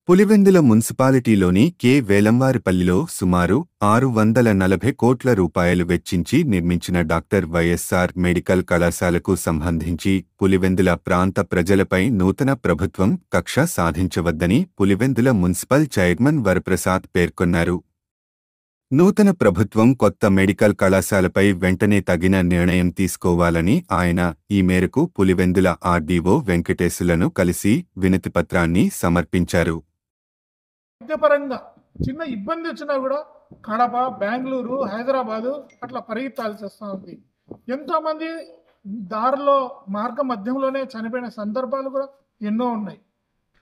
Pulivendula మున్సిపాలిటీలోని K. వేలంవారిపల్లిలో సుమారు 640 కోట్ల రూపాయలు వెచ్చించి నిర్మించిన డాక్టర్ వైఎస్ఆర్ మెడికల్ కళాశాలకు సంబంధించి పులివెందుల ప్రాంత ప్రజలపై నూతన ప్రభుత్వం కక్ష సాధించవద్దని పులివెందుల మున్సిపల్ చైర్మన్ వరప్రసాద్ పేర్కొన్నారు. నూతన ప్రభుత్వం కొత్త మెడికల్ కళాశాలపై వెంటనే తగిన నిర్ణయం తీసుకోవాలని ఆయన ఈ మేరకు పులివెందుల ఆర్డీఓ వెంకటేశులను కలిసి వినతిపత్రాన్ని సమర్పించారు. వైద్యపరంగా చిన్న ఇబ్బంది వచ్చినా కూడా కడప, బెంగళూరు, హైదరాబాదు అట్లా పరిగెత్తాల్సి వస్తుంది. ఎంతోమంది దారిలో మార్గ మధ్యంలోనే చనిపోయిన సందర్భాలు కూడా ఎన్నో ఉన్నాయి.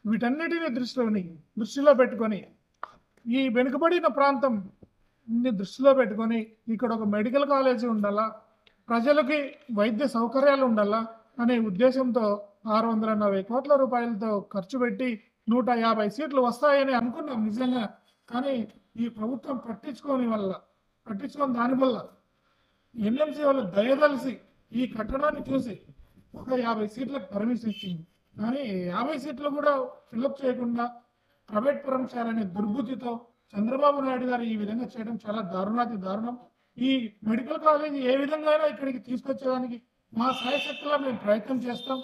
వీటన్నిటిని దృష్టిలో పెట్టుకొని ఈ వెనుకబడిన ప్రాంతం దృష్టిలో పెట్టుకొని ఇక్కడ ఒక మెడికల్ కాలేజీ ఉండాలా, ప్రజలకి వైద్య సౌకర్యాలు ఉండాలా అనే ఉద్దేశంతో 640 కోట్ల రూపాయలతో ఖర్చు పెట్టి 150 సీట్లు వస్తాయని అనుకున్నాం నిజంగా. కానీ ఈ ప్రభుత్వం పట్టించుకొని దానివల్ల ఎన్ఎంసీ వాళ్ళు దయదలిసి ఈ కట్టడాన్ని చూసి ఒక 50 సీట్లకు పర్మిషన్ ఇచ్చింది. కానీ 50 సీట్లు కూడా ఫిల్అప్ చేయకుండా ప్రైవేట్ పరం చేయాలనే దుర్బుద్ధితో చంద్రబాబు నాయుడు గారు ఈ విధంగా చేయడం చాలా దారుణాతి దారుణం. ఈ మెడికల్ కాలేజీ ఏ విధంగా ఇక్కడికి తీసుకొచ్చేదానికి మా సాయశక్తిలో మేము ప్రయత్నం చేస్తాం.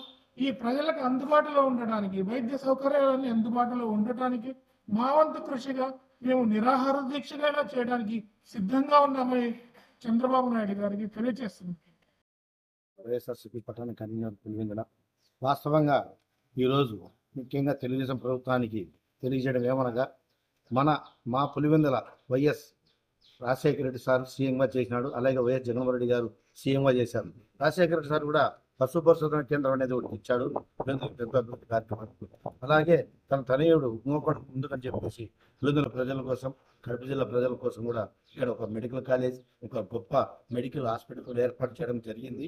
ఈ ప్రజలకు అందుబాటులో ఉండటానికి, వైద్య సౌకర్యాలన్నీ అందుబాటులో ఉండటానికి మా వంతు కృషిగా మేము నిరాహార దీక్షగా చేయడానికి సిద్ధంగా ఉన్నామని చంద్రబాబు నాయుడు గారికి తెలియజేస్తున్నాం. వైఎస్ఆర్సీపీ పట్టణ కన్వీనర్ పులివెందుల వాస్తవంగా ఈరోజు ముఖ్యంగా తెలుగుదేశం ప్రభుత్వానికి తెలియజేయడం ఏమనగా మా పులివెందుల వైఎస్ రాజశేఖర రెడ్డి సార్ సీఎంగా చేసినాడు, అలాగే వైఎస్ జగన్మోహన్ రెడ్డి గారు సీఎంగా చేశారు. రాజశేఖర రెడ్డి సార్ కూడా పశు పరిశోధన కేంద్రం అనేది ఒకటి ఇచ్చాడు కార్యక్రమం. అలాగే తన తనయుడు ఇంకొకటి ముందుకని చెప్పేసి పులివెందుల ప్రజల కోసం, కడప జిల్లా ప్రజల కోసం కూడా ఇక్కడ ఒక మెడికల్ కాలేజ్, ఒక గొప్ప మెడికల్ హాస్పిటల్ ఏర్పాటు చేయడం జరిగింది.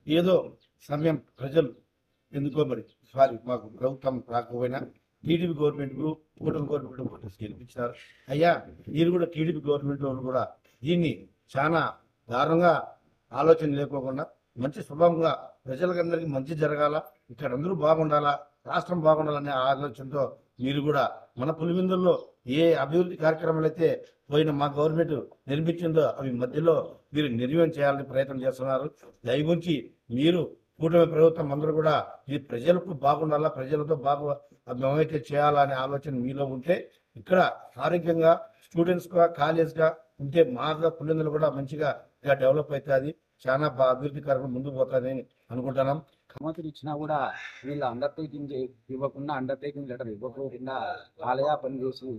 ఏదో సమయం ప్రజలు ఎందుకో మరి మాకు ప్రభుత్వం రాకపోయినా టీడీపీ గవర్నమెంట్కు కూటమి గవర్నమెంట్ గెలిపించారు. అయ్యా మీరు కూడా టీడీపీ గవర్నమెంట్ వాళ్ళు కూడా దీన్ని చాలా దారుణంగా ఆలోచన లేకోకుండా మంచి స్వభావంగా ప్రజలకందరికీ మంచి జరగాల, ఇక్కడ అందరూ బాగుండాలా, రాష్ట్రం బాగుండాలనే ఆలోచనతో మీరు కూడా మన పులివెందుల్లో ఏ అభివృద్ధి కార్యక్రమాలు అయితే పోయిన మా గవర్నమెంట్ నిర్మించిందో అవి మధ్యలో మీరు నిర్వహణ చేయాలని ప్రయత్నం చేస్తున్నారు. దయగుంచి మీరు కూటమి ప్రభుత్వం అందరూ కూడా ఇది ప్రజలకు బాగుండాలా, ప్రజలతో మేమైతే చేయాలనే ఆలోచన మీలో ఉంటే ఇక్కడ ఆరోగ్యంగా స్టూడెంట్స్గా కాలేజ్గా ఉంటే మాగా పులివెందులు కూడా మంచిగా డెవలప్ అవుతుంది, చాలా అభివృద్ధి కార్యక్రమం ముందుకు పోతుందని అనుకుంటున్నాం. అనుమతులు ఇచ్చినా కూడా వీళ్ళు అండర్టేకింగ్ ఇవ్వకుండా, అండర్టేకింగ్ లెటర్ ఇవ్వకుండా ఆలయా పనిచేసి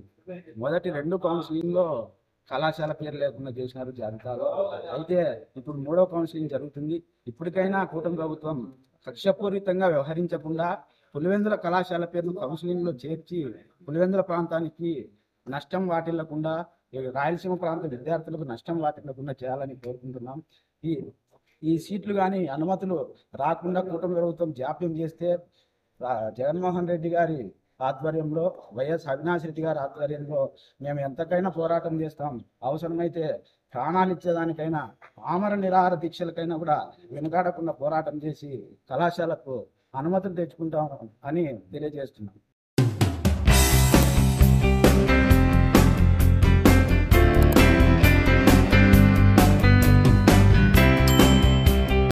మొదటి 2 కౌన్సిలింగ్లో కళాశాల పేరు లేకుండా చేసినారు జాబితాలో. అయితే ఇప్పుడు 3వ కౌన్సిలింగ్ జరుగుతుంది. ఇప్పటికైనా కూటమి ప్రభుత్వం కక్షపూరితంగా వ్యవహరించకుండా పులివెందుల కళాశాల పేరును కౌన్సిలింగ్లో చేర్చి పులివెందుల ప్రాంతానికి నష్టం వాటిల్లకుండా, రాయలసీమ ప్రాంత విద్యార్థులకు నష్టం వాటిల్లకుండా చేయాలని కోరుకుంటున్నాం. ఈ సీట్లు కానీ అనుమతులు రాకుండా కూటమి ప్రభుత్వం జాప్యం చేస్తే జగన్మోహన్ రెడ్డి గారి ఆధ్వర్యంలో, వైఎస్ అవినాష్ రెడ్డి గారి ఆధ్వర్యంలో మేము ఎంతకైనా పోరాటం చేస్తాం. అవసరమైతే ప్రాణాలు ఇచ్చేదానికైనా, ఆమర నిరాహార దీక్షలకైనా కూడా వెనుకాడకుండా పోరాటం చేసి కళాశాలకు అనుమతులు తెచ్చుకుంటాం అని తెలియజేస్తున్నాం.